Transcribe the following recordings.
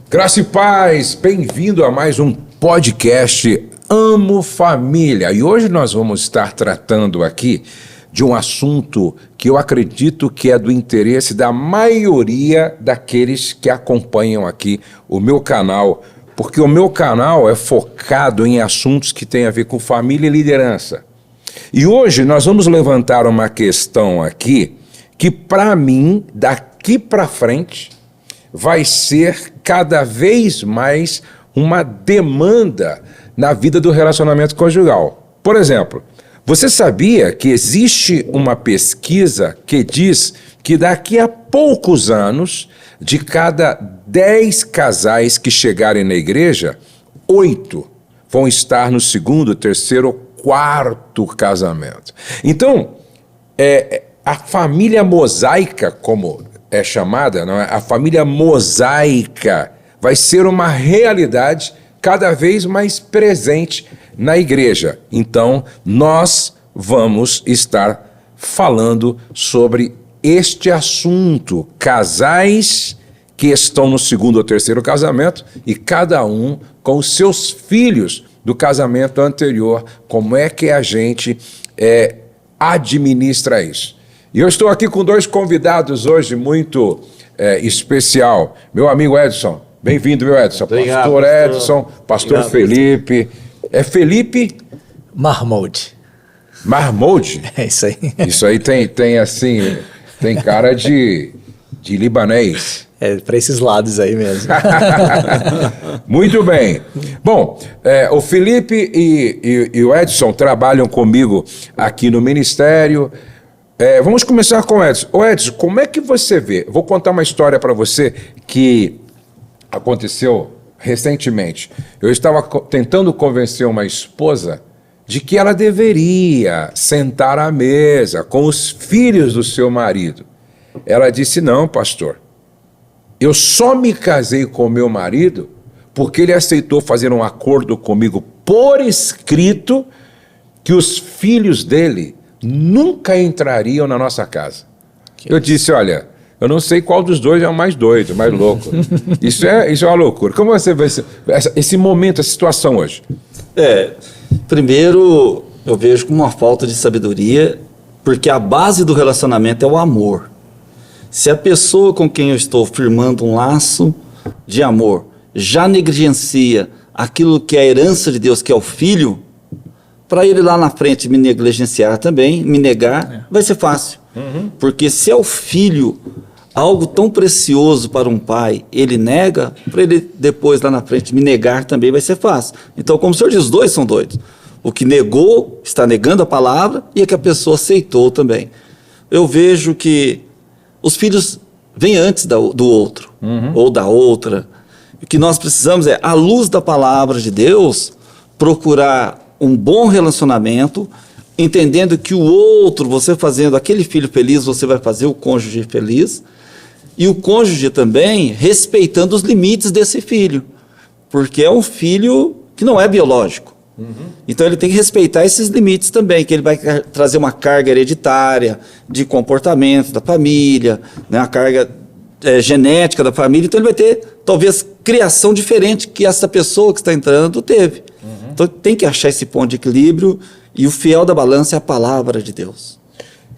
Graça e paz, bem-vindo a mais um podcast Amo Família. E hoje nós vamos estar tratando aqui de um assunto que eu acredito que é do interesse da maioria daqueles que acompanham aqui o meu canal, porque o meu canal é focado em assuntos que têm a ver com família e liderança. E hoje nós vamos levantar uma questão aqui que, para mim, daqui para frente, vai ser cada vez mais uma demanda na vida do relacionamento conjugal. Por exemplo, você sabia que existe uma pesquisa que diz que daqui a poucos anos, de cada 10 casais que chegarem na igreja, 8 vão estar no segundo, terceiro ou quarto casamento. Então, a família mosaica, como é chamada, não é? A família mosaica vai ser uma realidade cada vez mais presente na igreja. Então, nós vamos estar falando sobre este assunto, casais que estão no segundo ou terceiro casamento e cada um com os seus filhos do casamento anterior, como é que a gente administra isso. E eu estou aqui com 2 convidados hoje muito especial. Meu amigo Edson, bem-vindo, meu Edson. Obrigado, pastor Edson, pastor obrigado, Felipe. É Felipe? Marmoud. Marmoud? É isso aí. Isso aí tem assim, tem cara de libanês. É para esses lados aí mesmo. Muito bem. Bom, o Felipe e o Edson trabalham comigo aqui no ministério. Vamos começar com o Edson. Ô Edson, como é que você vê? Vou contar uma história para você que aconteceu recentemente. Eu estava tentando convencer uma esposa de que ela deveria sentar à mesa com os filhos do seu marido. Ela disse: não, pastor, eu só me casei com meu marido porque ele aceitou fazer um acordo comigo por escrito que os filhos dele nunca entrariam na nossa casa. Eu disse: olha, eu não sei qual dos dois é o mais doido, mais louco. Isso é uma loucura. Como você vê esse momento, essa situação hoje? Primeiro, eu vejo como uma falta de sabedoria, porque a base do relacionamento é o amor. Se a pessoa com quem eu estou firmando um laço de amor já negligencia aquilo que é a herança de Deus, que é o filho, para ele lá na frente me negligenciar também, me negar, vai ser fácil. Porque se é o filho algo tão precioso para um pai, ele nega, para ele depois lá na frente me negar também vai ser fácil. Então, como o senhor diz, os dois são doidos. O que negou está negando a palavra e a que a pessoa aceitou também. Eu vejo que os filhos vêm antes do outro, ou da outra. O que nós precisamos é, à luz da palavra de Deus, procurar um bom relacionamento, entendendo que o outro, você fazendo aquele filho feliz, você vai fazer o cônjuge feliz, e o cônjuge também respeitando os limites desse filho, porque é um filho que não é biológico. Então ele tem que respeitar esses limites também, que ele vai trazer uma carga hereditária de comportamento da família, né, a carga genética da família, então ele vai ter talvez criação diferente que essa pessoa que está entrando teve. Então tem que achar esse ponto de equilíbrio, e o fiel da balança é a palavra de Deus.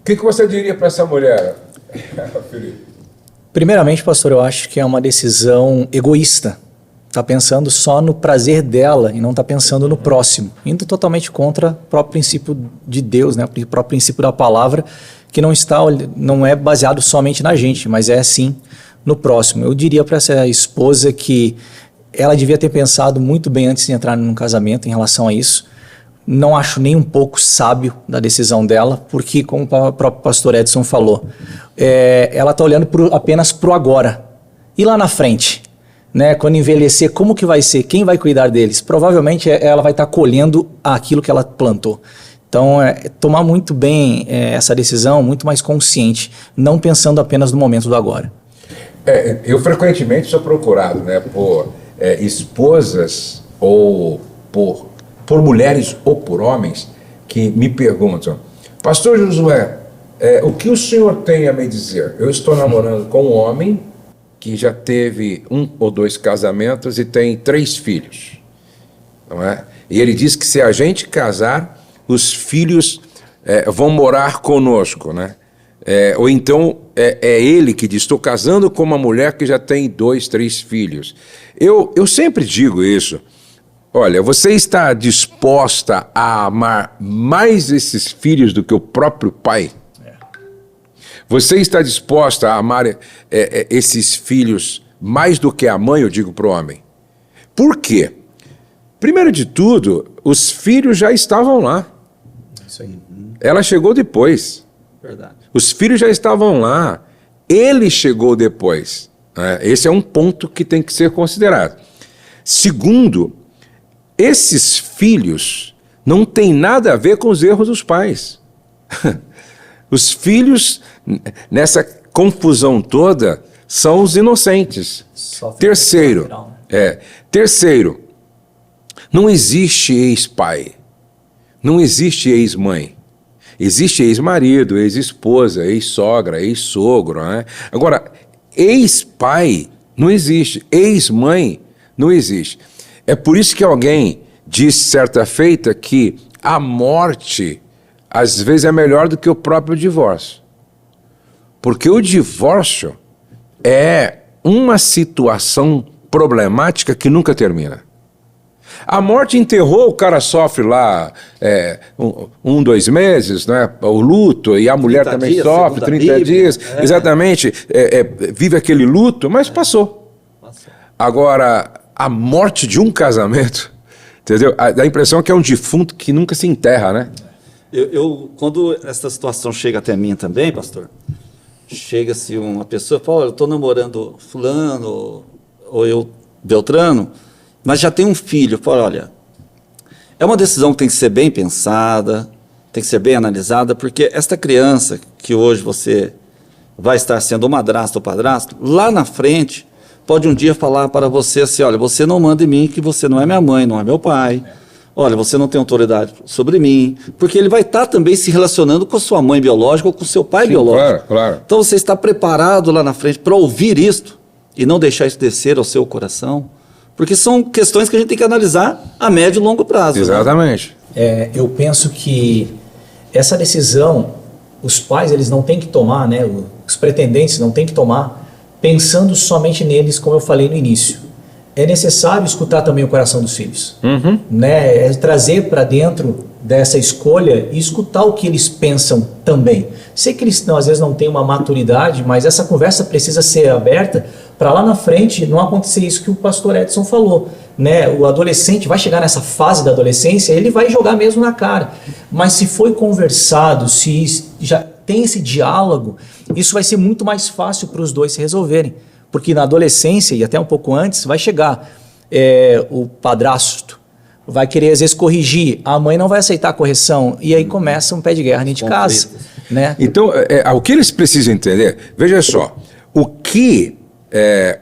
O que você diria para essa mulher, Felipe? Primeiramente, pastor, eu acho que é uma decisão egoísta. Está pensando só no prazer dela e não está pensando no próximo, indo totalmente contra o próprio princípio de Deus, né? O próprio princípio da palavra, que não é baseado somente na gente, mas é sim no próximo. Eu diria para essa esposa que ela devia ter pensado muito bem antes de entrar num casamento em relação a isso. Não acho nem um pouco sábio da decisão dela, porque, como o próprio pastor Edson falou, ela está olhando apenas para o agora. E lá na frente? Né, quando envelhecer, como que vai ser? Quem vai cuidar deles? Provavelmente ela vai estar colhendo aquilo que ela plantou. Então, tomar muito bem essa decisão, muito mais consciente, não pensando apenas no momento do agora. Eu frequentemente sou procurado, né, por esposas ou por mulheres ou por homens que me perguntam: Pastor Josué, o que o senhor tem a me dizer? Eu estou namorando com um homem que já teve 1 ou 2 casamentos e tem 3 filhos, não é? E ele diz que se a gente casar, os filhos vão morar conosco, né? Ou então é ele que diz, estou casando com uma mulher que já tem 2, 3 filhos. Eu sempre digo isso. Olha, você está disposta a amar mais esses filhos do que o próprio pai? Você está disposta a amar esses filhos mais do que a mãe, eu digo para o homem? Por quê? Primeiro de tudo, os filhos já estavam lá. Isso aí. Ela chegou depois. Verdade. Os filhos já estavam lá. Ele chegou depois. Né? Esse é um ponto que tem que ser considerado. Segundo, esses filhos não têm nada a ver com os erros dos pais. Os filhos, nessa confusão toda, são os inocentes. Terceiro, não existe ex-pai, não existe ex-mãe. Existe ex-marido, ex-esposa, ex-sogra, ex-sogro, né? Agora, ex-pai não existe, ex-mãe não existe. É por isso que alguém disse certa feita que a morte, às vezes, é melhor do que o próprio divórcio. Porque o divórcio é uma situação problemática que nunca termina. A morte enterrou, o cara sofre lá 2 meses, né, o luto, e a mulher também dias, sofre 30 dias, exatamente, vive aquele luto, mas passou. Agora, a morte de um casamento, entendeu? Dá a impressão que é um defunto que nunca se enterra, né? Quando essa situação chega até mim também, pastor, chega-se uma pessoa e fala, olha, eu estou namorando fulano, ou eu, Beltrano, mas já tem um filho. Eu falo, olha, é uma decisão que tem que ser bem pensada, tem que ser bem analisada, porque esta criança que hoje você vai estar sendo o madrasto ou padrasto, lá na frente, pode um dia falar para você assim, olha, você não manda em mim que você não é minha mãe, não é meu pai. Olha, você não tem autoridade sobre mim, porque ele vai estar também se relacionando com a sua mãe biológica ou com o seu pai biológico. Claro, claro. Então você está preparado lá na frente para ouvir isto e não deixar isso descer ao seu coração, porque são questões que a gente tem que analisar a médio e longo prazo. Exatamente. Né? Eu penso que essa decisão, os pais eles não têm que tomar, né? Os pretendentes não têm que tomar pensando somente neles, como eu falei no início. É necessário escutar também o coração dos filhos, né? É trazer para dentro dessa escolha e escutar o que eles pensam também. Sei que eles às vezes não têm uma maturidade, mas essa conversa precisa ser aberta para lá na frente não acontecer isso que o pastor Edson falou, né? O adolescente vai chegar nessa fase da adolescência, ele vai jogar mesmo na cara. Mas se foi conversado, se já tem esse diálogo, isso vai ser muito mais fácil para os dois se resolverem. Porque na adolescência, e até um pouco antes, vai chegar o padrasto, vai querer às vezes corrigir, a mãe não vai aceitar a correção, e aí começa um pé de guerra dentro de casa. Né? Então, o que eles precisam entender, veja só, o que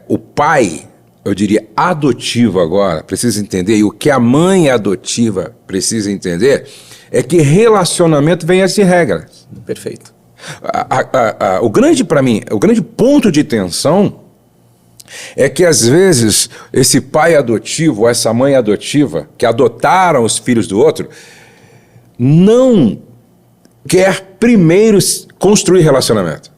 o pai, eu diria adotivo agora, precisa entender, e o que a mãe adotiva precisa entender, é que relacionamento vem de regras. Perfeito. O grande, para mim, o grande ponto de tensão é que às vezes esse pai adotivo, essa mãe adotiva, que adotaram os filhos do outro, não quer primeiro construir relacionamento.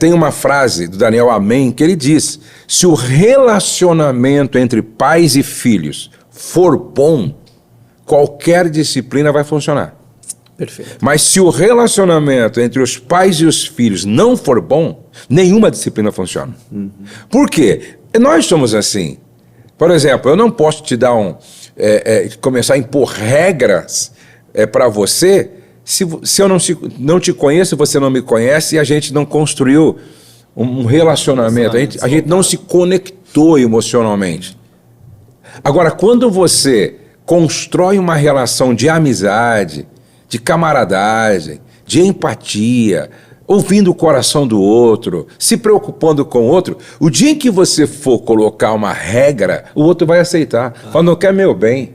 Tem uma frase do Daniel Amen que ele diz, se o relacionamento entre pais e filhos for bom, qualquer disciplina vai funcionar. Perfeito. Mas se o relacionamento entre os pais e os filhos não for bom, nenhuma disciplina funciona. Por quê? Nós somos assim. Por exemplo, eu não posso te dar começar a impor regras para você se eu não te conheço, você não me conhece e a gente não construiu um relacionamento, a gente não se conectou emocionalmente. Agora, quando você constrói uma relação de amizade, de camaradagem, de empatia, ouvindo o coração do outro, se preocupando com o outro, o dia em que você for colocar uma regra, o outro vai aceitar. Fala, não quer meu bem.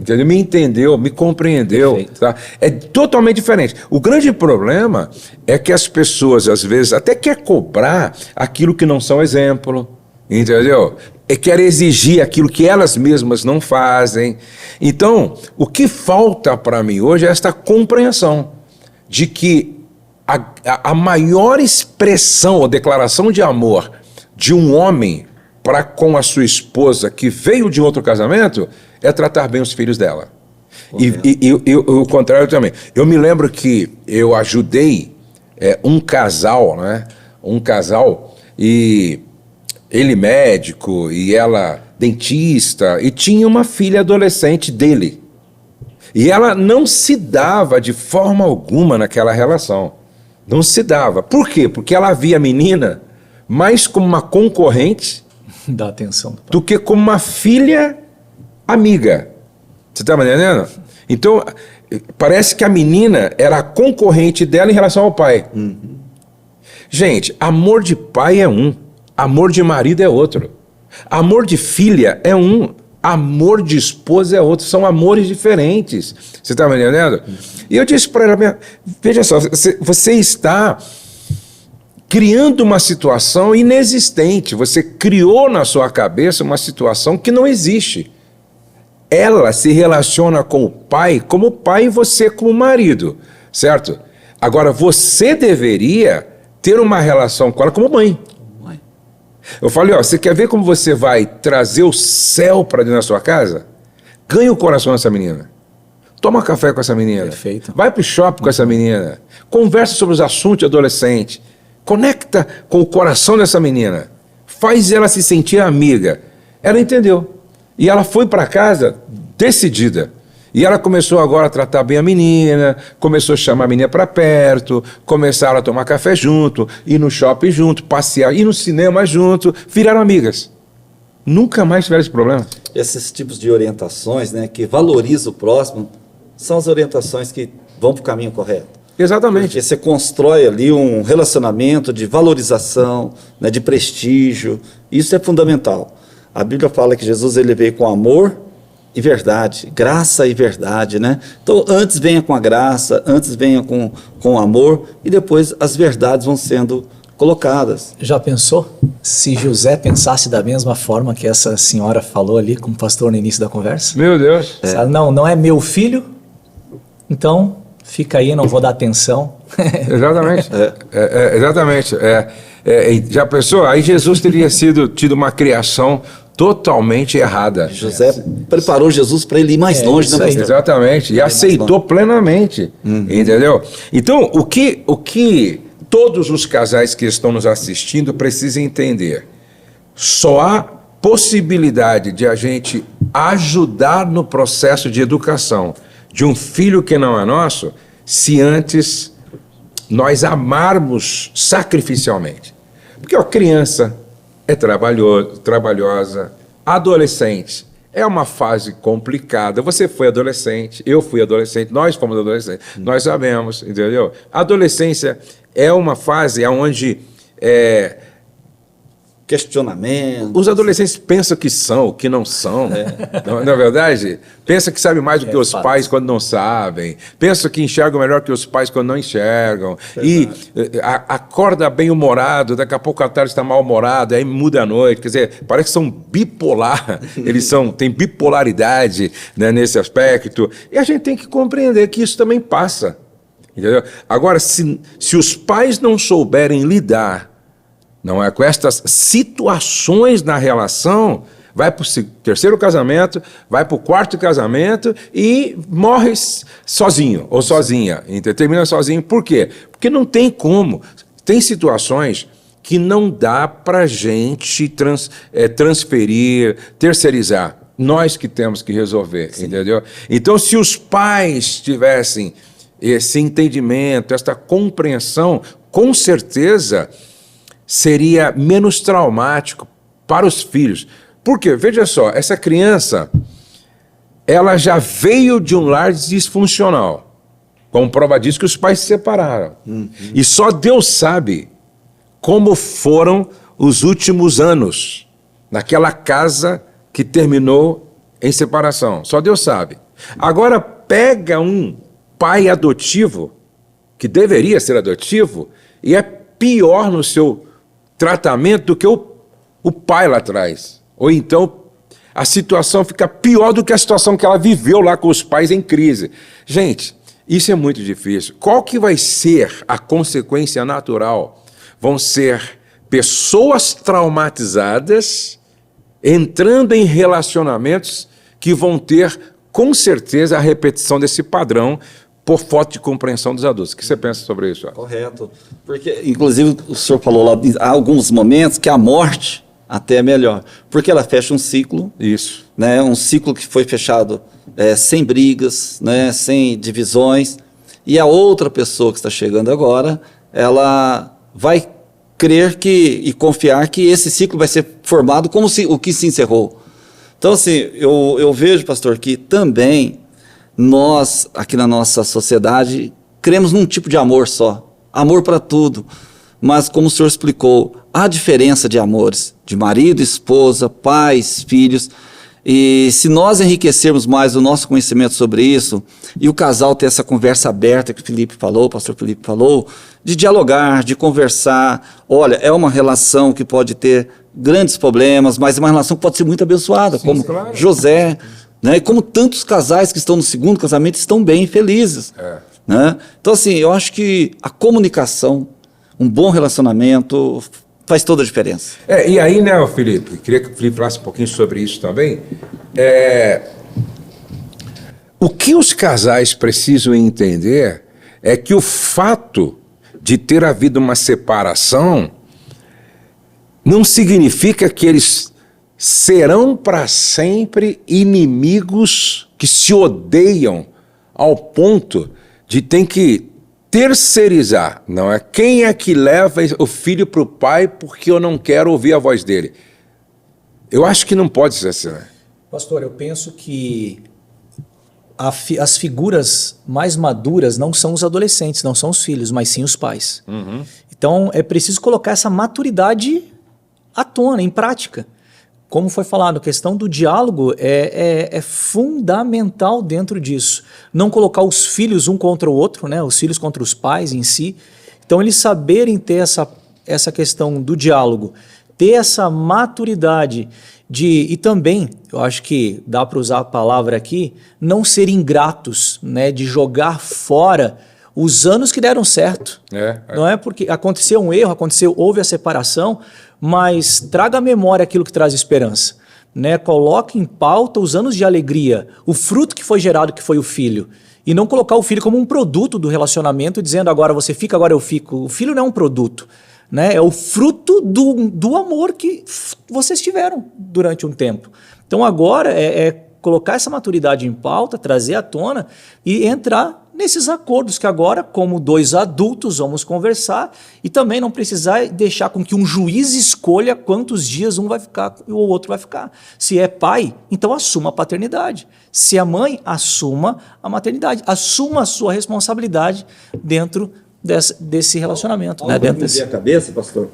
entendeu? Me entendeu, me compreendeu. Perfeito. Tá? É totalmente diferente. O grande problema é que as pessoas, às vezes, até querem cobrar aquilo que não são exemplo, entendeu? E querem exigir aquilo que elas mesmas não fazem. Então, o que falta para mim hoje é esta compreensão de que a maior expressão ou declaração de amor de um homem para com a sua esposa que veio de outro casamento é tratar bem os filhos dela. E o contrário também. Eu me lembro que eu ajudei um casal, né? Um casal, e ele médico e ela dentista, e tinha uma filha adolescente dele. E ela não se dava de forma alguma naquela relação. Não se dava. Por quê? Porque ela via a menina mais como uma concorrente Dá atenção. do que como uma filha amiga. Você está me entendendo? Então, parece que a menina era a concorrente dela em relação ao pai. Gente, amor de pai é um, amor de marido é outro. Amor de filha é um, amor de esposa é outro. São amores diferentes. Você está me entendendo? E eu disse para ela, veja só, você está criando uma situação inexistente. Você criou na sua cabeça uma situação que não existe. Ela se relaciona com o pai como pai e você como marido, certo? Agora, você deveria ter uma relação com ela como mãe. Eu falei, ó, você quer ver como você vai trazer o céu para dentro da sua casa? Ganha o coração dessa menina. Toma café com essa menina. Perfeito. Vai pro shopping com essa menina. Conversa sobre os assuntos de adolescente. Conecta com o coração dessa menina. Faz ela se sentir amiga. Ela entendeu. E ela foi para casa decidida. E ela começou agora a tratar bem a menina, começou a chamar a menina para perto, começaram a tomar café junto, ir no shopping junto, passear, ir no cinema junto, viraram amigas. Nunca mais tiveram esse problema. Esses tipos de orientações, né, que valorizam o próximo, são as orientações que vão para o caminho correto. Exatamente. Porque você constrói ali um relacionamento de valorização, né, de prestígio. Isso é fundamental. A Bíblia fala que Jesus ele veio com amor e verdade, graça e verdade, né? Então, antes venha com a graça, antes venha com o amor, e depois as verdades vão sendo colocadas. Já pensou se José pensasse da mesma forma que essa senhora falou ali com o pastor no início da conversa? Meu Deus. Sabe, não é meu filho, então fica aí, não vou dar atenção. Exatamente. Exatamente. Já pensou? Aí Jesus teria tido uma criação totalmente errada. José preparou Jesus para ele ir mais longe, né, pastor? Exatamente. E aceitou plenamente. Entendeu? Então, o que todos os casais que estão nos assistindo precisam entender? Só há possibilidade de a gente ajudar no processo de educação de um filho que não é nosso, se antes nós amarmos sacrificialmente. Porque a criança é trabalhosa, adolescente é uma fase complicada. Você foi adolescente, eu fui adolescente, nós fomos adolescentes, nós sabemos, entendeu? A adolescência é uma fase onde questionamento. Os adolescentes pensam que são, que não são. Não é verdade? Pensa que sabe mais do que os pais quando não sabem. Pensa que enxergam melhor que os pais quando não enxergam. E acorda bem-humorado, daqui a pouco a tarde está mal-humorado, aí muda a noite. Quer dizer, parece que são bipolar. Eles têm bipolaridade, né, nesse aspecto. E a gente tem que compreender que isso também passa. Entendeu? Agora, se os pais não souberem lidar, não é, com estas situações na relação, vai para o terceiro casamento, vai para o quarto casamento e morre sozinho ou sozinha. Termina sozinho. Por quê? Porque não tem como. Tem situações que não dá para a gente transferir, terceirizar. Nós que temos que resolver, entendeu? Então, se os pais tivessem esse entendimento, esta compreensão, com certeza seria menos traumático para os filhos. Por quê? Veja só, essa criança, ela já veio de um lar disfuncional. Como prova disso que os pais se separaram. E só Deus sabe como foram os últimos anos naquela casa que terminou em separação. Só Deus sabe. Agora pega um pai adotivo, que deveria ser adotivo, e é pior no seu tratamento do que o pai lá atrás. Ou então a situação fica pior do que a situação que ela viveu lá com os pais em crise. Gente, isso é muito difícil. Qual que vai ser a consequência natural? Vão ser pessoas traumatizadas entrando em relacionamentos que vão ter, com certeza, a repetição desse padrão por falta de compreensão dos adultos. O que você pensa sobre isso? Correto. Porque, inclusive, o senhor falou lá, há alguns momentos que a morte até é melhor, porque ela fecha um ciclo. Isso. Né, um ciclo que foi fechado sem brigas, né, sem divisões, e a outra pessoa que está chegando agora, ela vai crer e confiar que esse ciclo vai ser formado como o que se encerrou. Então, assim, eu vejo, pastor, que também nós, aqui na nossa sociedade, cremos num tipo de amor só, amor para tudo, mas como o senhor explicou, há diferença de amores, de marido, esposa, pais, filhos. E se nós enriquecermos mais o nosso conhecimento sobre isso, e o casal ter essa conversa aberta que o pastor Felipe falou, de dialogar, de conversar, olha, é uma relação que pode ter grandes problemas, mas é uma relação que pode ser muito abençoada, sim, como claro. José, né, e como tantos casais que estão no segundo casamento estão bem felizes. Né? Então, assim, eu acho que a comunicação, um bom relacionamento faz toda a diferença. E aí, né, Felipe, queria que o Felipe falasse um pouquinho sobre isso também. O que os casais precisam entender é que o fato de ter havido uma separação não significa que eles serão para sempre inimigos que se odeiam ao ponto de ter que terceirizar, não é? Quem é que leva o filho para o pai porque eu não quero ouvir a voz dele? Eu acho que não pode ser assim, né? Pastor, eu penso que as figuras mais maduras não são os adolescentes, não são os filhos, mas sim os pais. Uhum. Então é preciso colocar essa maturidade à tona, em prática. Como foi falado, a questão do diálogo é fundamental dentro disso. Não colocar os filhos um contra o outro, né? Os filhos contra os pais em si. Então, eles saberem ter essa questão do diálogo, ter essa maturidade e também, eu acho que dá para usar a palavra aqui, não ser ingratos, né? De jogar fora os anos que deram certo. Não é porque aconteceu um erro, houve a separação, mas traga à memória aquilo que traz esperança. Né? Coloque em pauta os anos de alegria, o fruto que foi gerado, que foi o filho. E não colocar o filho como um produto do relacionamento, dizendo agora você fica, agora eu fico. O filho não é um produto. Né? É o fruto do amor que vocês tiveram durante um tempo. Então agora é colocar essa maturidade em pauta, trazer à tona e entrar nesses acordos que agora, como dois adultos, vamos conversar e também não precisar deixar com que um juiz escolha quantos dias um vai ficar e o outro vai ficar. Se é pai, então assuma a paternidade. Se é mãe, assuma a maternidade. Assuma a sua responsabilidade dentro desse relacionamento. Né? Dentro desse... a cabeça, pastor,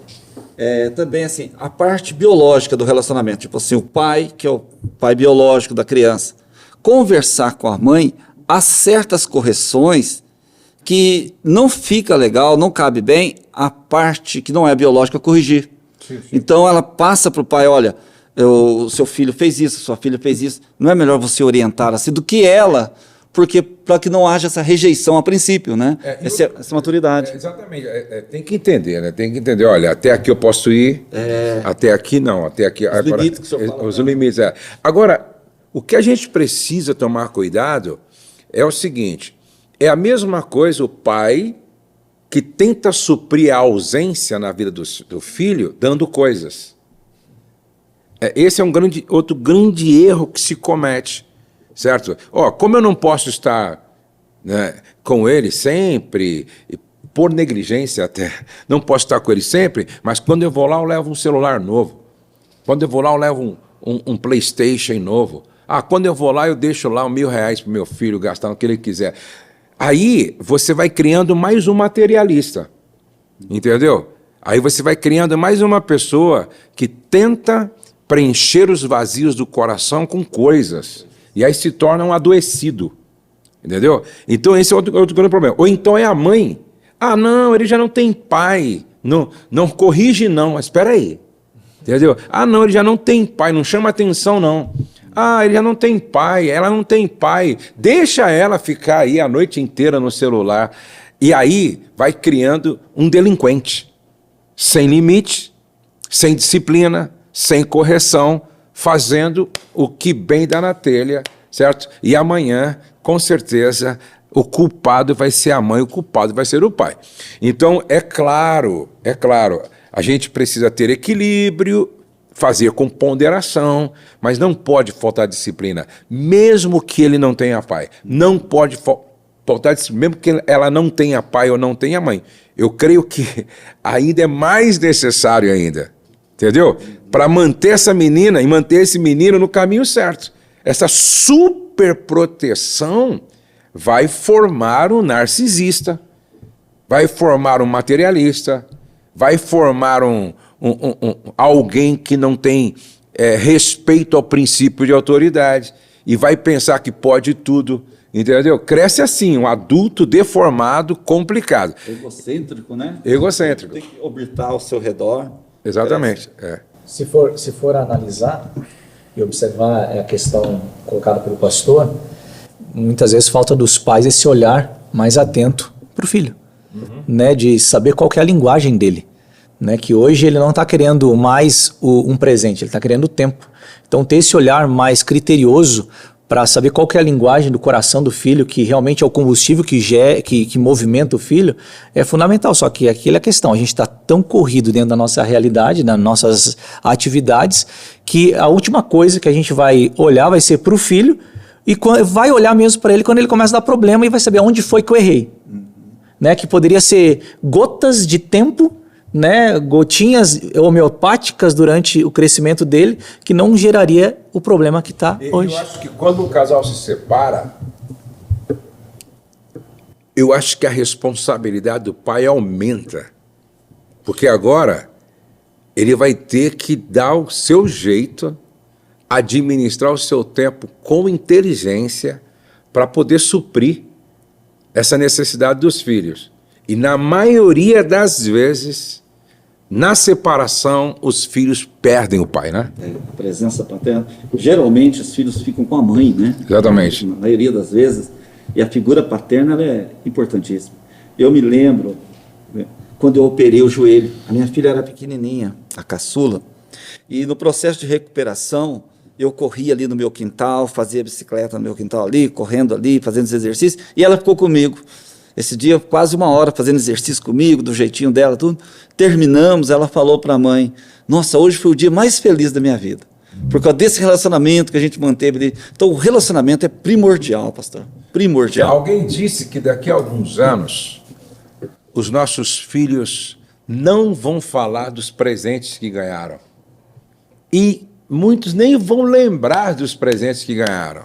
também assim, a parte biológica do relacionamento, tipo assim, o pai, que é o pai biológico da criança, conversar com a mãe, há certas correções que não fica legal, não cabe bem a parte que não é biológica corrigir. Sim. Então ela passa para o pai, olha, o seu filho fez isso, sua filha fez isso, não é melhor você orientar assim do que ela, porque para que não haja essa rejeição a princípio, né? Essa maturidade. Exatamente, tem que entender, né? Tem que entender, olha, até aqui eu posso ir, até aqui não, até aqui... Os agora, limites que o senhor fala. Os limites, Agora, o que a gente precisa tomar cuidado é o seguinte, é a mesma coisa o pai que tenta suprir a ausência na vida do filho dando coisas. Esse é outro grande erro que se comete, certo? Como eu não posso estar, né, com ele sempre, por negligência até, não posso estar com ele sempre, mas quando eu vou lá eu levo um celular novo, quando eu vou lá eu levo um PlayStation novo, quando eu vou lá, eu deixo lá R$1.000 para o meu filho gastar no que ele quiser. Aí você vai criando mais um materialista, entendeu? Aí você vai criando mais uma pessoa que tenta preencher os vazios do coração com coisas. E aí se torna um adoecido. Entendeu? Então esse é outro grande problema. Ou então é a mãe. Ah, não, ele já não tem pai. Não corrige não, mas espera aí. Entendeu? Ah, não, ele já não tem pai, não chama atenção não. Ah, ele já não tem pai, ela não tem pai. Deixa ela ficar aí a noite inteira no celular. E aí vai criando um delinquente. Sem limite, sem disciplina, sem correção, fazendo o que bem dá na telha, certo? E amanhã, com certeza, o culpado vai ser a mãe, o culpado vai ser o pai. Então, é claro, a gente precisa ter equilíbrio, fazer com ponderação, mas não pode faltar disciplina, mesmo que ele não tenha pai. Não pode faltar disciplina, mesmo que ela não tenha pai ou não tenha mãe. Eu creio que ainda é mais necessário ainda, entendeu? Para manter essa menina e manter esse menino no caminho certo. Essa superproteção vai formar um narcisista, vai formar um materialista, vai formar alguém que não tem respeito ao princípio de autoridade e vai pensar que pode tudo, entendeu? Cresce assim, um adulto deformado, complicado. Egocêntrico, né? Egocêntrico. Tem que orbitar ao seu redor. Exatamente. Se for analisar e observar a questão colocada pelo pastor, muitas vezes falta dos pais esse olhar mais atento para o filho, né, de saber qual que é a linguagem dele, né, que hoje ele não está querendo mais um presente, ele está querendo o tempo. Então ter esse olhar mais criterioso para saber qual que é a linguagem do coração do filho, que realmente é o combustível que movimenta o filho, é fundamental. Só que aqui é a questão, a gente está tão corrido dentro da nossa realidade, das nossas atividades, que a última coisa que a gente vai olhar vai ser para o filho, e vai olhar mesmo para ele quando ele começa a dar problema e vai saber onde foi que eu errei. Né? Que poderia ser gotas de tempo, né? Gotinhas homeopáticas durante o crescimento dele, que não geraria o problema que está hoje. Eu acho que quando o casal se separa, eu acho que a responsabilidade do pai aumenta. Porque agora ele vai ter que dar o seu jeito, administrar o seu tempo com inteligência para poder suprir essa necessidade dos filhos. E na maioria das vezes, na separação, os filhos perdem o pai, né? A presença paterna. Geralmente os filhos ficam com a mãe, né? Exatamente. Na maioria das vezes. E a figura paterna ela é importantíssima. Eu me lembro, né, quando eu operei o joelho, a minha filha era pequenininha, a caçula, e no processo de recuperação, eu corria ali no meu quintal, fazia bicicleta no meu quintal ali, correndo ali, fazendo os exercícios, e ela ficou comigo. Esse dia, quase 1 hora, fazendo exercício comigo, do jeitinho dela, tudo. Terminamos, ela falou para a mãe, nossa, hoje foi o dia mais feliz da minha vida, por causa desse relacionamento que a gente manteve ali. Então, o relacionamento é primordial, pastor, primordial. Alguém disse que daqui a alguns anos, os nossos filhos não vão falar dos presentes que ganharam. E muitos nem vão lembrar dos presentes que ganharam.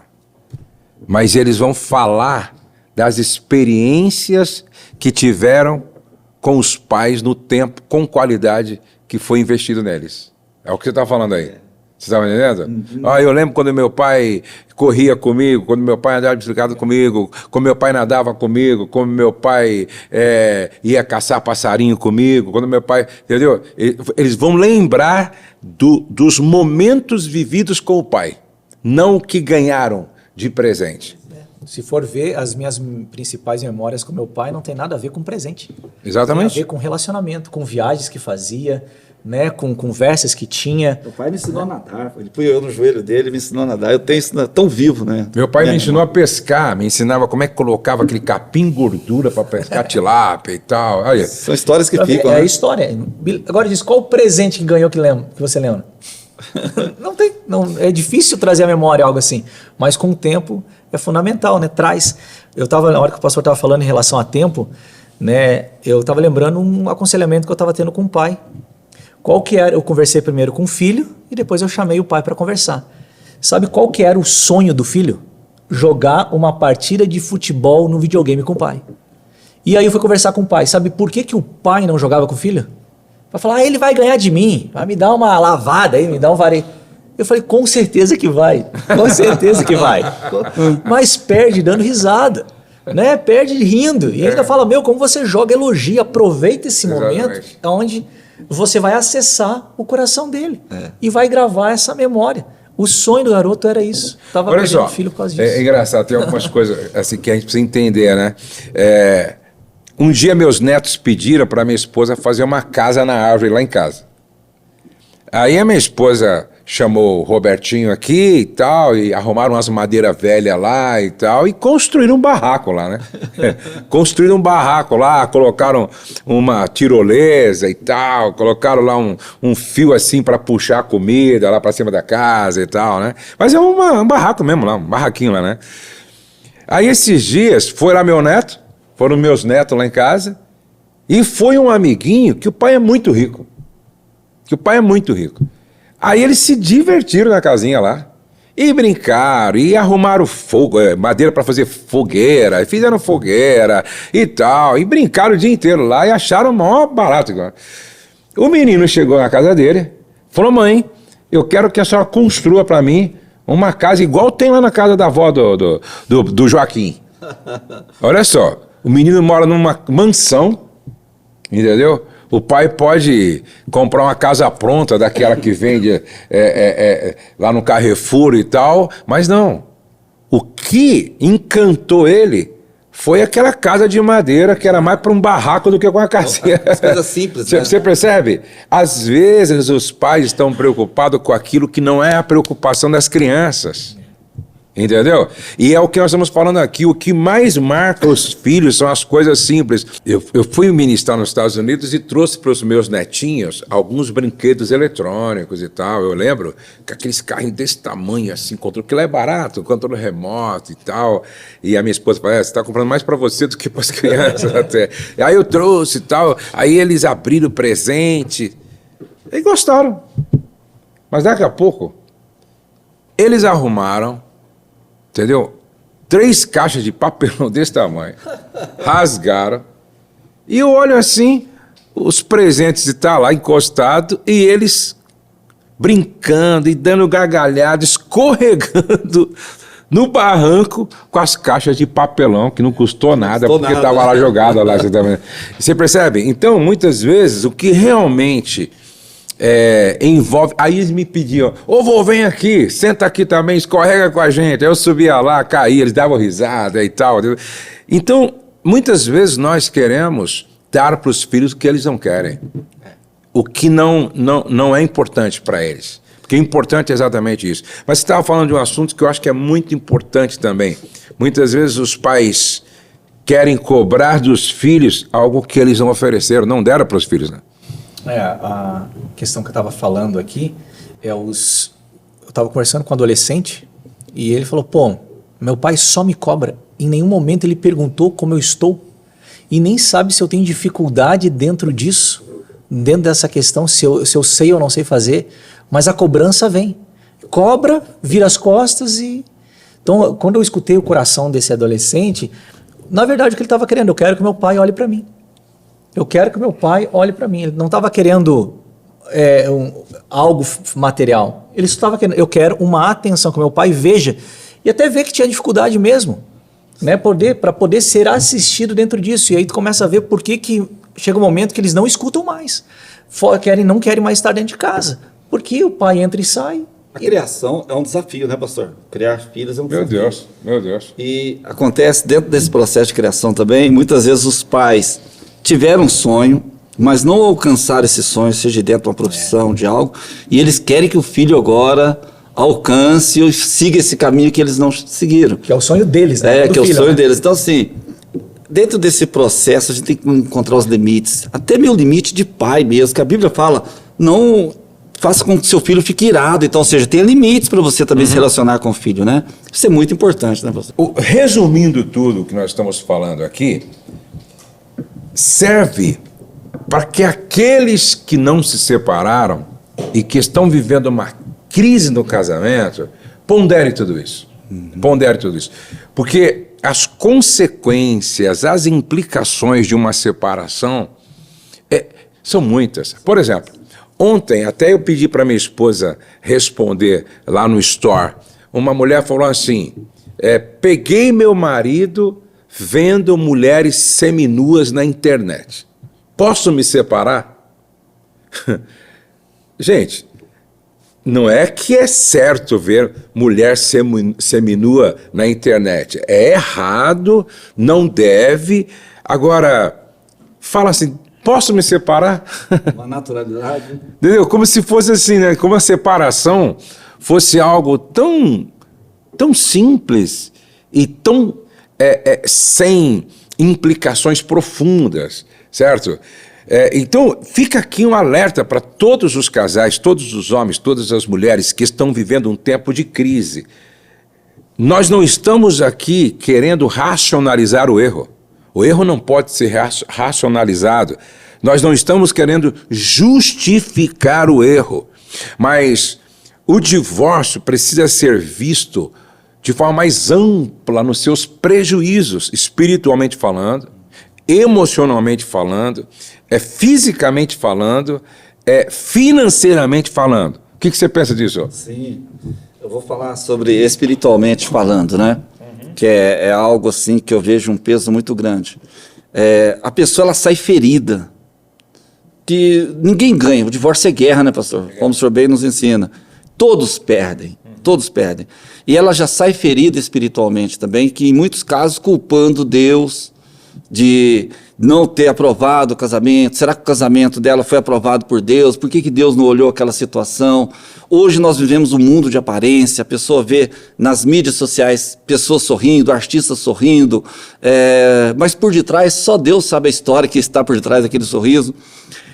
Mas eles vão falar das experiências que tiveram com os pais no tempo, com qualidade que foi investido neles. É o que você está falando aí. Você está entendendo? Eu lembro quando meu pai corria comigo, quando meu pai andava de bicicleta comigo, quando meu pai nadava comigo, quando meu pai ia caçar passarinho comigo, quando meu pai... Entendeu? Eles vão lembrar dos momentos vividos com o pai, não o que ganharam de presente. Se for ver, as minhas principais memórias com meu pai não tem nada a ver com presente. Exatamente. Tem a ver com relacionamento, com viagens que fazia, né, com conversas que tinha. Meu pai me ensinou a nadar, ele põe eu no joelho dele, me ensinou a nadar. Eu tenho isso tão vivo, né? Meu pai me ensinou a pescar, me ensinava como é que colocava aquele capim gordura para pescar tilápia e tal. Aí. São histórias que ficam. É a história. Agora diz, qual o presente que ganhou que você lembra? Não tem, é difícil trazer à memória algo assim, mas com o tempo é fundamental, né? Traz. Na hora que o pastor estava falando em relação a tempo, né? Eu estava lembrando um aconselhamento que eu estava tendo com o pai. Qual que era? Eu conversei primeiro com o filho e depois eu chamei o pai para conversar. Sabe qual que era o sonho do filho? Jogar uma partida de futebol no videogame com o pai. E aí eu fui conversar com o pai. Sabe por que o pai não jogava com o filho? Vai falar, ele vai ganhar de mim, vai me dar uma lavada aí, me dar um vareio. Eu falei, com certeza que vai. Com certeza que vai. Mas perde dando risada. Né? Perde rindo. E ainda fala, como você joga elogio. Aproveita esse momento onde você vai acessar o coração dele. E vai gravar essa memória. O sonho do garoto era isso. Estava perdendo o filho por causa disso. É engraçado, tem algumas coisas assim que a gente precisa entender, né? Um dia meus netos pediram para minha esposa fazer uma casa na árvore lá em casa. Aí a minha esposa chamou o Robertinho aqui e tal, e arrumaram umas madeiras velhas lá e tal, e construíram um barraco lá, né? Construíram um barraco lá, colocaram uma tirolesa e tal, colocaram lá um fio assim para puxar a comida lá para cima da casa e tal, né? Mas é um barraco mesmo lá, um barraquinho lá, né? Aí esses dias foram meus netos lá em casa, e foi um amiguinho que o pai é muito rico. Aí eles se divertiram na casinha lá. E brincaram, e arrumaram madeira para fazer fogueira, e fizeram fogueira e tal. E brincaram o dia inteiro lá e acharam o maior barato. O menino chegou na casa dele, falou, mãe, eu quero que a senhora construa para mim uma casa igual tem lá na casa da avó do Joaquim. Olha só, o menino mora numa mansão, entendeu? O pai pode comprar uma casa pronta, daquela que vende lá no Carrefour e tal, mas não. O que encantou ele foi aquela casa de madeira que era mais para um barraco do que com uma casinha. As coisas simples, né? Você percebe? Às vezes os pais estão preocupados com aquilo que não é a preocupação das crianças. Entendeu? E é o que nós estamos falando aqui. O que mais marca os filhos são as coisas simples. Eu fui ministrar nos Estados Unidos e trouxe para os meus netinhos alguns brinquedos eletrônicos e tal. Eu lembro que aqueles carrinhos desse tamanho assim, controle, que lá é barato, controle remoto e tal. E a minha esposa falou, você está comprando mais para você do que para as crianças até. E aí eu trouxe e tal. Aí eles abriram o presente e gostaram. Mas daqui a pouco eles arrumaram, entendeu? 3 caixas de papelão desse tamanho. Rasgaram. E eu olho assim, os presentes estão lá encostados e eles brincando e dando gargalhada, escorregando no barranco com as caixas de papelão, que não custou nada, porque estava lá jogada lá. Você percebe? Então, muitas vezes, o que realmente envolve. Aí eles me pediam, vô, vem aqui, senta aqui também, escorrega com a gente. Aí eu subia lá, caía, eles davam risada e tal. Então, muitas vezes nós queremos dar para os filhos o que eles não querem, o que não é importante para eles. Porque o importante é exatamente isso. Mas você estava falando de um assunto que eu acho que é muito importante também. Muitas vezes os pais querem cobrar dos filhos algo que eles não ofereceram, não deram para os filhos, né? A questão que eu estava falando aqui eu estava conversando com um adolescente e ele falou, meu pai só me cobra, em nenhum momento ele perguntou como eu estou e nem sabe se eu tenho dificuldade dentro disso, dentro dessa questão, se eu sei ou não sei fazer, mas a cobrança vem, cobra, vira as costas e... Então, quando eu escutei o coração desse adolescente, na verdade o que ele estava querendo, eu quero que meu pai olhe para mim. Eu quero que meu pai olhe para mim. Ele não estava querendo algo material. Ele estava querendo, eu quero uma atenção, que meu pai veja. E até ver que tinha dificuldade mesmo, né? Para poder ser assistido dentro disso. E aí tu começa a ver por que chega um momento que eles não escutam mais. Não querem mais estar dentro de casa. Porque o pai entra e sai. A criação é um desafio, né, pastor? Criar filhos é um desafio. Meu Deus. E acontece dentro desse processo de criação também, muitas vezes os pais tiveram um sonho, mas não alcançaram esse sonho, seja dentro de uma profissão, de algo, e eles querem que o filho agora alcance ou siga esse caminho que eles não seguiram. Que é o sonho deles, né? Que é o sonho deles. Então, assim, dentro desse processo, a gente tem que encontrar os limites, até meu limite de pai mesmo, que a Bíblia fala, não faça com que seu filho fique irado. Então, ou seja, tem limites para você também se relacionar com o filho, né? Isso é muito importante, né, pastor? Resumindo tudo que nós estamos falando aqui, serve para que aqueles que não se separaram e que estão vivendo uma crise no casamento, pondere tudo isso. Pondere tudo isso. Porque as consequências, as implicações de uma separação são muitas. Por exemplo, Ontem, até eu pedi para minha esposa responder lá no store. Uma mulher falou assim, peguei meu marido vendo mulheres seminuas na internet. Posso me separar? Gente, não é que é certo ver mulher seminua na internet. É errado, não deve. Agora, fala assim, posso me separar? Uma naturalidade. Entendeu? Como se fosse assim, né? Como a separação fosse algo tão simples e tão sem implicações profundas, certo? Então, fica aqui um alerta para todos os casais, todos os homens, todas as mulheres que estão vivendo um tempo de crise. Nós não estamos aqui querendo racionalizar o erro. O erro não pode ser racionalizado. Nós não estamos querendo justificar o erro. Mas o divórcio precisa ser visto de forma mais ampla nos seus prejuízos, espiritualmente falando, emocionalmente falando, fisicamente falando, financeiramente falando. O que você pensa disso? Sim, eu vou falar sobre espiritualmente falando, né? Que é algo assim que eu vejo um peso muito grande. A pessoa ela sai ferida, que ninguém ganha. O divórcio é guerra, né, pastor? Como o senhor bem nos ensina. Todos perdem. E ela já sai ferida espiritualmente também, que em muitos casos culpando Deus de não ter aprovado o casamento. Será que o casamento dela foi aprovado por Deus? Por que Deus não olhou aquela situação? Hoje nós vivemos um mundo de aparência, a pessoa vê nas mídias sociais pessoas sorrindo, artistas sorrindo, mas por detrás só Deus sabe a história que está por detrás daquele sorriso.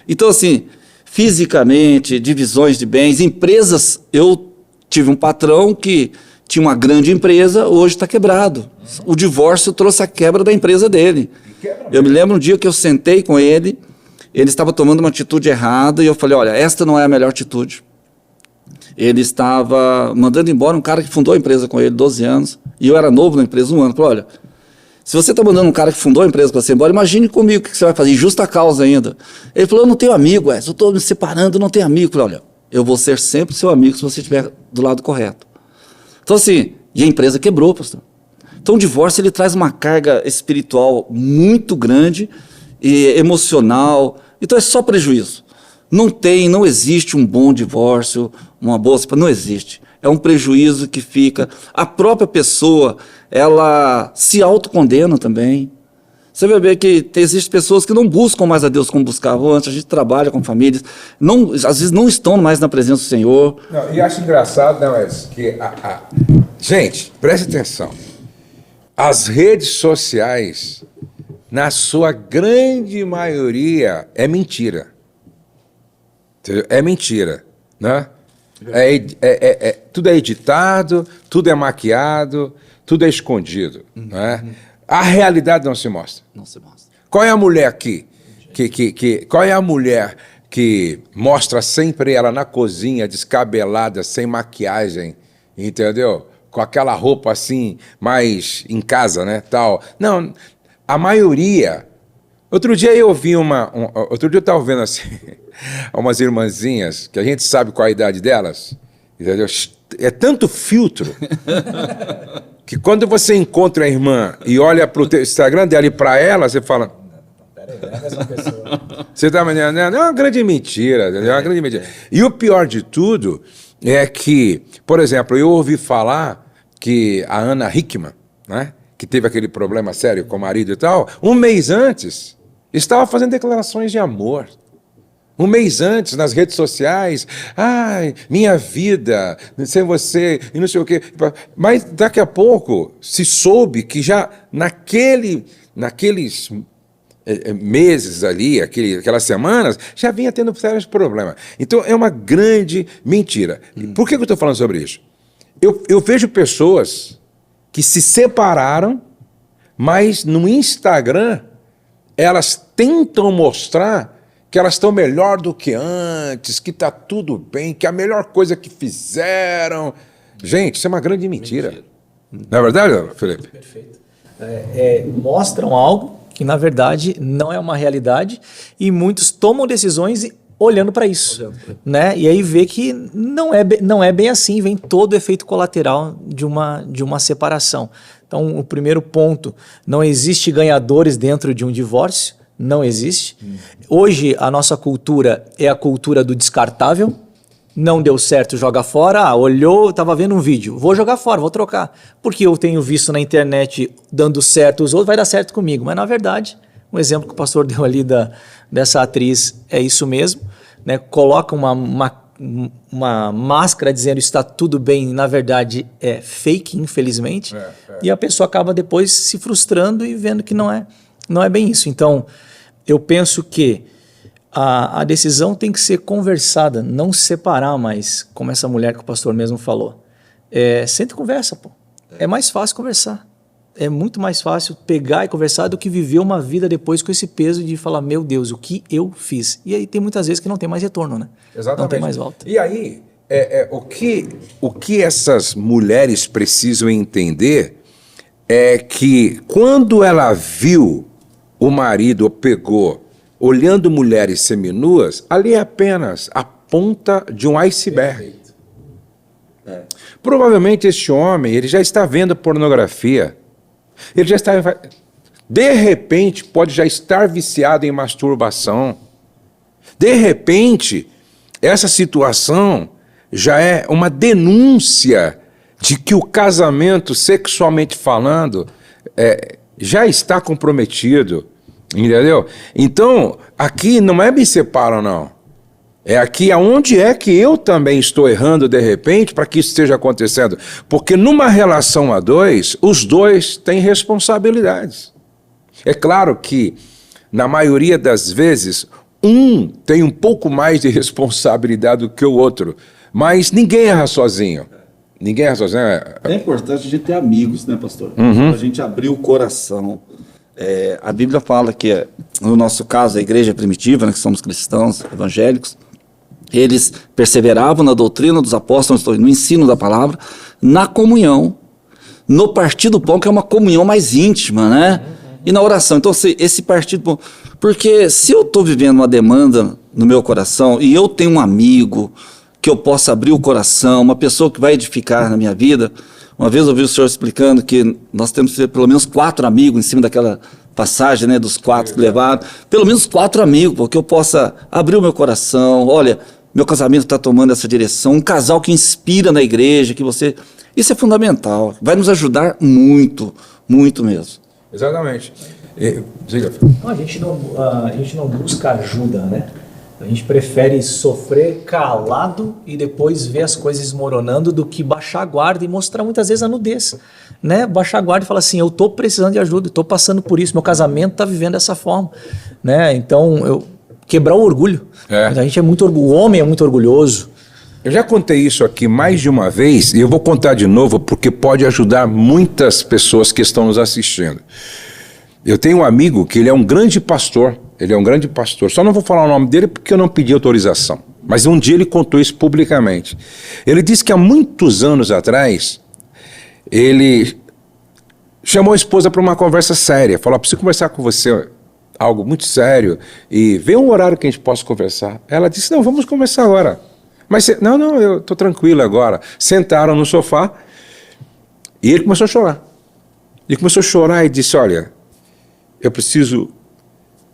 Então assim, fisicamente, divisões de bens, empresas, eu tive um patrão que tinha uma grande empresa, hoje está quebrado. O divórcio trouxe a quebra da empresa dele. Eu me lembro um dia que eu sentei com ele, ele estava tomando uma atitude errada, e eu falei, olha, esta não é a melhor atitude. Ele estava mandando embora um cara que fundou a empresa com ele, 12 anos, e eu era novo na empresa, 1 ano. Eu falei, olha, se você está mandando um cara que fundou a empresa para você embora, imagine comigo o que você vai fazer, justa causa ainda. Ele falou, eu não tenho amigo, eu estou me separando, não tenho amigo. Eu falei, olha, eu vou ser sempre seu amigo se você estiver do lado correto. Então assim, e a empresa quebrou, pastor. Então o divórcio ele traz uma carga espiritual muito grande e emocional. Então é só prejuízo. Não existe um bom divórcio, uma boa separação, não existe. É um prejuízo que fica. A própria pessoa, ela se autocondena também. Você vai ver que existem pessoas que não buscam mais a Deus como buscavam antes. A gente trabalha com famílias, às vezes não estão mais na presença do Senhor. Não, e acho engraçado, né, mas que gente, preste atenção. As redes sociais, na sua grande maioria, é mentira. É mentira, né? Tudo é editado, tudo é maquiado, tudo é escondido, né? A realidade não se mostra. Não se mostra. Qual é a mulher aqui? Qual é a mulher que mostra sempre ela na cozinha, descabelada, sem maquiagem, entendeu? Com aquela roupa assim, mais em casa, né, tal. Não, a maioria... Outro dia eu vi outro dia eu estava vendo assim, umas irmãzinhas, que a gente sabe qual a idade delas, entendeu? É tanto filtro... que quando você encontra a irmã e olha para o Instagram dela e para ela, você fala... Peraí, é a mesma pessoa. Você está entendendo? É uma grande mentira, é uma grande mentira. E o pior de tudo é que, por exemplo, eu ouvi falar que a Ana Hickman, né, que teve aquele problema sério com o marido e tal, um mês antes, estava fazendo declarações de amor. Um mês antes, nas redes sociais, ai, minha vida, sem você, e não sei o quê. Mas daqui a pouco se soube que já naqueles meses ali, aquelas semanas, já vinha tendo sérios problemas. Então é uma grande mentira. Por que eu estou falando sobre isso? Eu vejo pessoas que se separaram, mas no Instagram elas tentam mostrar que elas estão melhor do que antes, que está tudo bem, que é a melhor coisa que fizeram. Gente, isso é uma grande mentira. Não é verdade, Felipe? Perfeito. Mostram algo que, na verdade, não é uma realidade, e muitos tomam decisões olhando para isso, né? E aí vê que não é bem assim, vem todo o efeito colateral de uma separação. Então, o primeiro ponto, não existe ganhadores dentro de um divórcio, não existe. Hoje, a nossa cultura é a cultura do descartável. Não deu certo, joga fora. Olhou, estava vendo um vídeo, vou jogar fora, vou trocar. Porque eu tenho visto na internet dando certo, os outros vai dar certo comigo. Mas, na verdade, um exemplo que o pastor deu ali dessa atriz é isso mesmo. Né? Coloca uma máscara dizendo está tudo bem, na verdade é fake, infelizmente. E a pessoa acaba depois se frustrando e vendo que não é bem isso. Então, eu penso que a decisão tem que ser conversada, não separar mais, como essa mulher que o pastor mesmo falou. Senta e conversa, pô. É mais fácil conversar. É muito mais fácil pegar e conversar do que viver uma vida depois com esse peso de falar, meu Deus, o que eu fiz? E aí tem muitas vezes que não tem mais retorno, né? Exatamente. Não tem mais volta. E aí, o que essas mulheres precisam entender é que quando ela viu o marido, ou pegou, olhando mulheres seminuas, ali é apenas a ponta de um iceberg. Provavelmente este homem, ele já está vendo pornografia. Ele já está, de repente, pode já estar viciado em masturbação. De repente, essa situação já é uma denúncia de que o casamento, sexualmente falando, já está comprometido, entendeu? Então, aqui não é me separam, não. É aqui aonde é que eu também estou errando de repente para que isso esteja acontecendo. Porque numa relação a dois, os dois têm responsabilidades. É claro que, na maioria das vezes, um tem um pouco mais de responsabilidade do que o outro. Mas ninguém erra sozinho. Ninguém erra sozinho. É importante a gente ter amigos, né, pastor? A gente abrir o coração. A Bíblia fala que, no nosso caso, a igreja primitiva, né, que somos cristãos, evangélicos, eles perseveravam na doutrina dos apóstolos, no ensino da palavra, na comunhão, no partir do pão, que é uma comunhão mais íntima, né? E na oração. Então, esse partir do pão... Porque se eu estou vivendo uma demanda no meu coração e eu tenho um amigo que eu possa abrir o coração, uma pessoa que vai edificar na minha vida... Uma vez eu ouvi o senhor explicando que nós temos que ter pelo menos 4 amigos em cima daquela passagem, né, dos 4 que levaram. Pelo menos 4 amigos, porque eu possa abrir o meu coração. Olha, meu casamento está tomando essa direção. Um casal que inspira na igreja, que você... Isso é fundamental. Vai nos ajudar muito, muito mesmo. Exatamente. A gente não busca ajuda, né? A gente prefere sofrer calado e depois ver as coisas desmoronando do que baixar a guarda e mostrar muitas vezes a nudez, né? Baixar a guarda e falar assim, eu estou precisando de ajuda, estou passando por isso, meu casamento está vivendo dessa forma, né? Então, quebrar o orgulho. A gente o homem é muito orgulhoso. Eu já contei isso aqui mais de uma vez e eu vou contar de novo porque pode ajudar muitas pessoas que estão nos assistindo. Eu tenho um amigo que ele é um grande pastor. Ele é um grande pastor. Só não vou falar o nome dele porque eu não pedi autorização. Mas um dia ele contou isso publicamente. Ele disse que há muitos anos atrás, ele chamou a esposa para uma conversa séria. Falou, preciso conversar com você algo muito sério e vê um horário que a gente possa conversar. Ela disse, não, vamos conversar agora. Mas, não, eu estou tranquilo agora. Sentaram no sofá e ele começou a chorar. Ele começou a chorar e disse, olha, eu preciso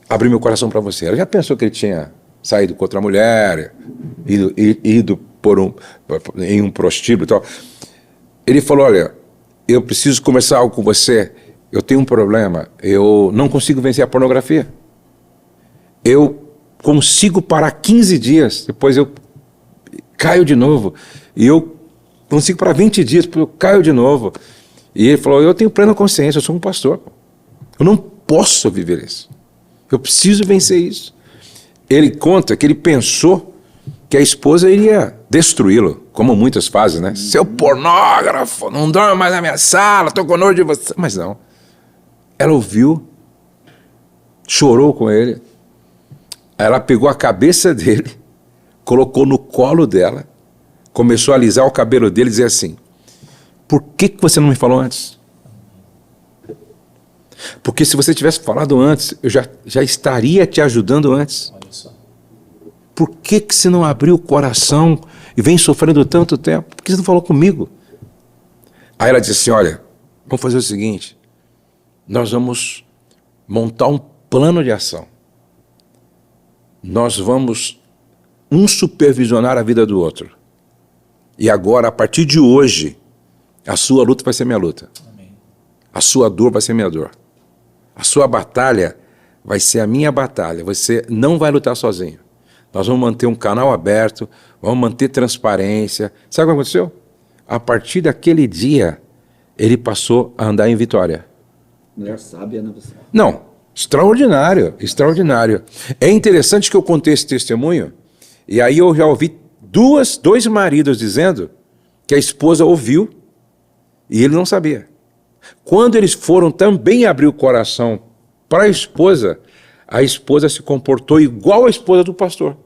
abrir meu coração para você. Ela já pensou que ele tinha saído com outra mulher, ido em um prostíbulo e tal. Ele falou, olha, eu preciso conversar algo com você, eu tenho um problema, eu não consigo vencer a pornografia. Eu consigo parar 15 dias, depois eu caio de novo, e eu consigo parar 20 dias, depois eu caio de novo. E ele falou, eu tenho plena consciência, eu sou um pastor, eu não posso viver isso. Eu preciso vencer isso. Ele conta que ele pensou que a esposa iria destruí-lo, como muitas fazem, né? Seu pornógrafo, não dorme mais na minha sala, estou com nojo de você. Mas não. Ela ouviu, chorou com ele, ela pegou a cabeça dele, colocou no colo dela, começou a alisar o cabelo dele e dizer assim, por que você não me falou antes? Porque se você tivesse falado antes, eu já estaria te ajudando antes. Olha só. por que que você não abriu o coração e vem sofrendo tanto tempo? Por que você não falou comigo? Aí ela disse assim, olha, vamos fazer o seguinte, nós vamos montar um plano de ação. Nós vamos um supervisionar a vida do outro. E agora, a partir de hoje, a sua luta vai ser minha luta. Amém. A sua dor vai ser minha dor. A sua batalha vai ser a minha batalha. Você não vai lutar sozinho. Nós vamos manter um canal aberto, vamos manter transparência. Sabe o que aconteceu? A partir daquele dia, ele passou a andar em vitória. Mulher sábia, né? Não, extraordinário, extraordinário. É interessante que eu contei esse testemunho, e aí eu já ouvi dois maridos dizendo que a esposa ouviu e ele não sabia. Quando eles foram também abrir o coração para a esposa se comportou igual a esposa do pastor.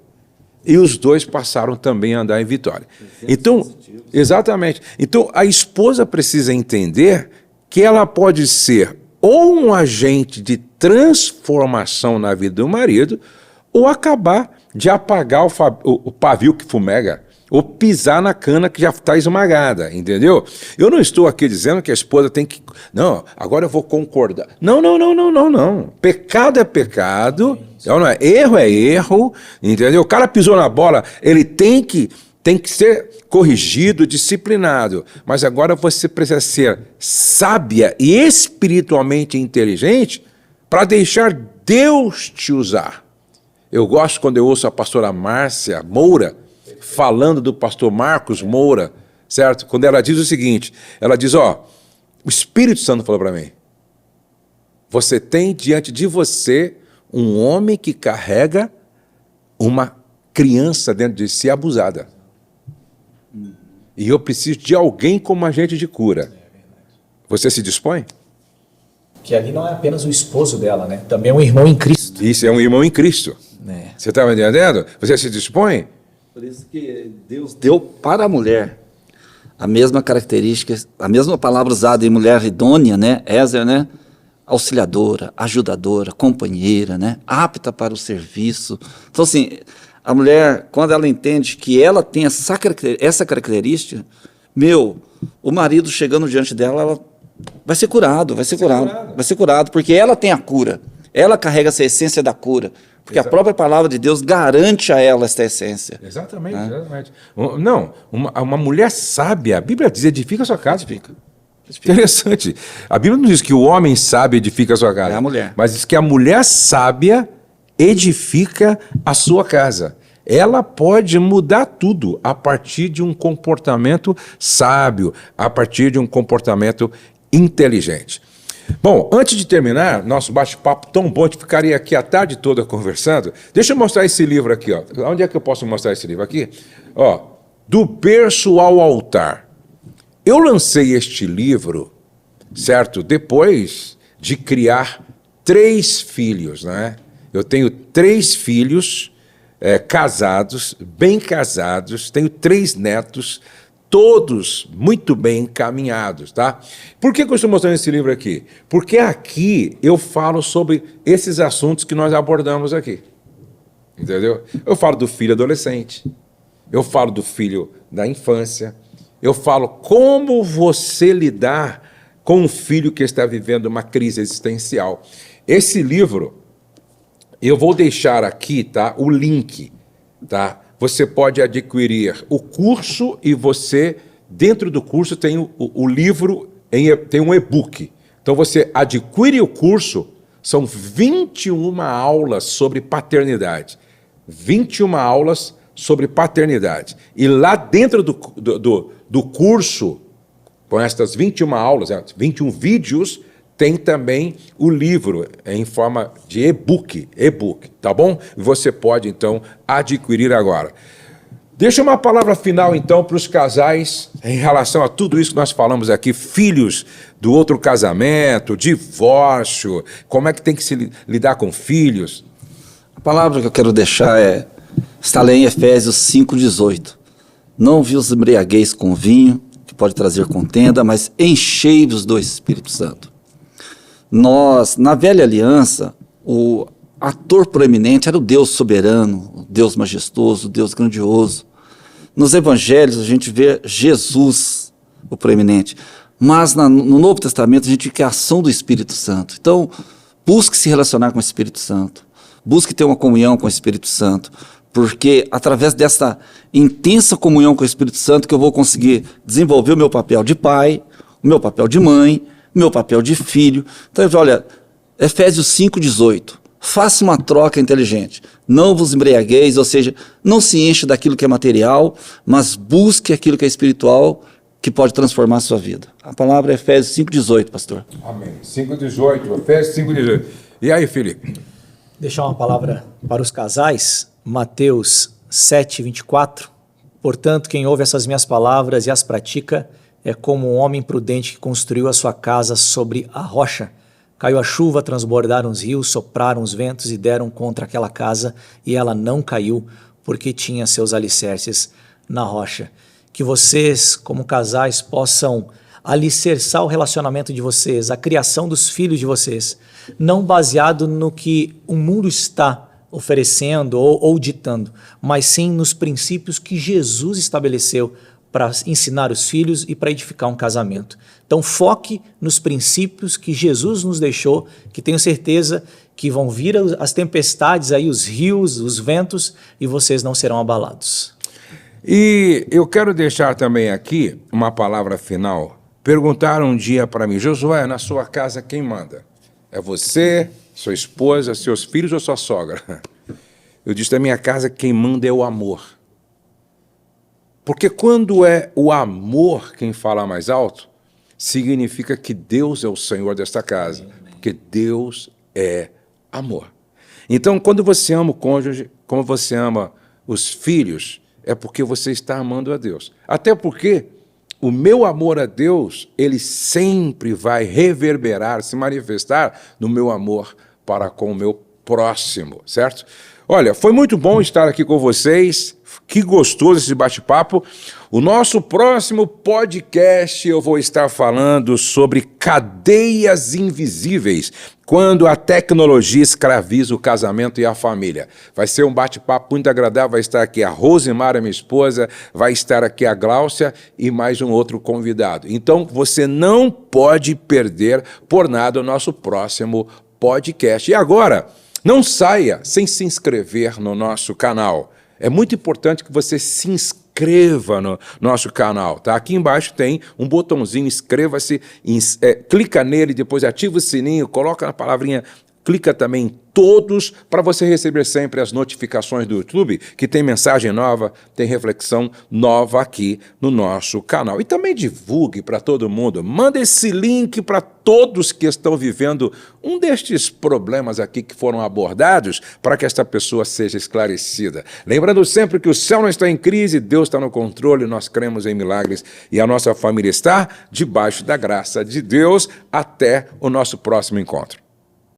E os dois passaram também a andar em vitória. Então, exatamente. Então, a esposa precisa entender que ela pode ser ou um agente de transformação na vida do marido, ou acabar de apagar o pavio que fumega, ou pisar na cana que já está esmagada, entendeu? Eu não estou aqui dizendo que a esposa tem que... Não, agora eu vou concordar. Não. Pecado é pecado, erro é erro, entendeu? O cara pisou na bola, ele tem que ser corrigido, disciplinado. Mas agora você precisa ser sábia e espiritualmente inteligente para deixar Deus te usar. Eu gosto quando eu ouço a pastora Márcia Moura falando do pastor Marcos Moura, certo? Quando ela diz o seguinte, ela diz, o Espírito Santo falou para mim, você tem diante de você um homem que carrega uma criança dentro de si abusada. E eu preciso de alguém como agente de cura. Você se dispõe? Que ali não é apenas o esposo dela, né? Também é um irmão em Cristo. Isso, é um irmão em Cristo. Você está me entendendo? Você se dispõe? Por isso que Deus deu para a mulher a mesma característica, a mesma palavra usada em mulher idônea, né? Ézer, né? Auxiliadora, ajudadora, companheira, né? Apta para o serviço. Então, assim, a mulher, quando ela entende que ela tem essa característica, o marido chegando diante dela, ela vai ser curado, vai ser curado, porque ela tem a cura. Ela carrega essa essência da cura. Porque a própria palavra de Deus garante a ela esta essência. Exatamente, exatamente. Não, uma mulher sábia, a Bíblia diz, edifica a sua casa. Edifica. Interessante. A Bíblia não diz que o homem sábio edifica a sua casa. É a mulher. Mas diz que a mulher sábia edifica a sua casa. Ela pode mudar tudo a partir de um comportamento sábio, a partir de um comportamento inteligente. Bom, antes de terminar, nosso bate-papo tão bom, a gente ficaria aqui a tarde toda conversando. Deixa eu mostrar esse livro aqui, ó. Onde é que eu posso mostrar esse livro aqui? Ó, Do Berço ao Altar. Eu lancei este livro, certo? Depois de criar 3 filhos, né? Eu tenho 3 filhos casados, bem casados, tenho 3 netos, todos muito bem encaminhados, tá? Por que eu estou mostrando esse livro aqui? Porque aqui eu falo sobre esses assuntos que nós abordamos aqui, entendeu? Eu falo do filho adolescente, eu falo do filho da infância, eu falo como você lidar com um filho que está vivendo uma crise existencial. Esse livro, eu vou deixar aqui, tá? O link, tá? Você pode adquirir o curso e você, dentro do curso, tem o livro, tem um e-book. Então você adquire o curso, são 21 aulas sobre paternidade. 21 aulas sobre paternidade. E lá dentro do curso, com estas 21 aulas, 21 vídeos, tem também o livro em forma de e-book, tá bom? Você pode, então, adquirir agora. Deixa uma palavra final, então, para os casais em relação a tudo isso que nós falamos aqui, filhos do outro casamento, divórcio, como é que tem que se lidar com filhos. A palavra que eu quero deixar está lá em Efésios 5,18. Não vos embriagueis com vinho, que pode trazer contenda, mas enchei-vos do Espírito Santo. Nós, na velha aliança, o ator proeminente era o Deus soberano, Deus majestoso, Deus grandioso. Nos evangelhos a gente vê Jesus, o preeminente, mas no Novo Testamento a gente vê que é a ação do Espírito Santo. Então, busque se relacionar com o Espírito Santo, busque ter uma comunhão com o Espírito Santo, porque através dessa intensa comunhão com o Espírito Santo que eu vou conseguir desenvolver o meu papel de pai, o meu papel de mãe, o meu papel de filho. Então, olha, Efésios 5,18, faça uma troca inteligente, não vos embriagueis, ou seja, não se enche daquilo que é material, mas busque aquilo que é espiritual, que pode transformar a sua vida. A palavra é Efésios 5,18, pastor. Amém. 5,18, Efésios 5,18. E aí, Felipe? Deixar uma palavra para os casais, Mateus 7,24. Portanto, quem ouve essas minhas palavras e as pratica é como um homem prudente que construiu a sua casa sobre a rocha. Caiu a chuva, transbordaram os rios, sopraram os ventos e deram contra aquela casa, e ela não caiu, porque tinha seus alicerces na rocha. Que vocês, como casais, possam alicerçar o relacionamento de vocês, a criação dos filhos de vocês, não baseado no que o mundo está oferecendo ou ditando, mas sim nos princípios que Jesus estabeleceu para ensinar os filhos e para edificar um casamento. Então foque nos princípios que Jesus nos deixou, que tenho certeza que vão vir as tempestades, aí, os rios, os ventos, e vocês não serão abalados. E eu quero deixar também aqui uma palavra final. Perguntaram um dia para mim: Josué, na sua casa quem manda? É você, sua esposa, seus filhos ou sua sogra? Eu disse: na minha casa quem manda é o amor. Porque quando é o amor quem fala mais alto, significa que Deus é o Senhor desta casa. Porque Deus é amor. Então, quando você ama o cônjuge, como você ama os filhos, é porque você está amando a Deus. Até porque o meu amor a Deus, ele sempre vai reverberar, se manifestar no meu amor para com o meu próximo, certo? Olha, foi muito bom estar aqui com vocês. Que gostoso esse bate-papo. O nosso próximo podcast eu vou estar falando sobre cadeias invisíveis, quando a tecnologia escraviza o casamento e a família. Vai ser um bate-papo muito agradável. Vai estar aqui a Rosemara, minha esposa, vai estar aqui a Gláucia e mais um outro convidado. Então, você não pode perder por nada o nosso próximo podcast. E agora, não saia sem se inscrever no nosso canal. É muito importante que você se inscreva no nosso canal, tá? Aqui embaixo tem um botãozinho, inscreva-se, clica nele, depois ativa o sininho, coloca na palavrinha, clica também em todos para você receber sempre as notificações do YouTube, que tem mensagem nova, tem reflexão nova aqui no nosso canal. E também divulgue para todo mundo, manda esse link para todos que estão vivendo um destes problemas aqui que foram abordados, para que esta pessoa seja esclarecida. Lembrando sempre que o céu não está em crise, Deus está no controle, nós cremos em milagres e a nossa família está debaixo da graça de Deus. Até o nosso próximo encontro.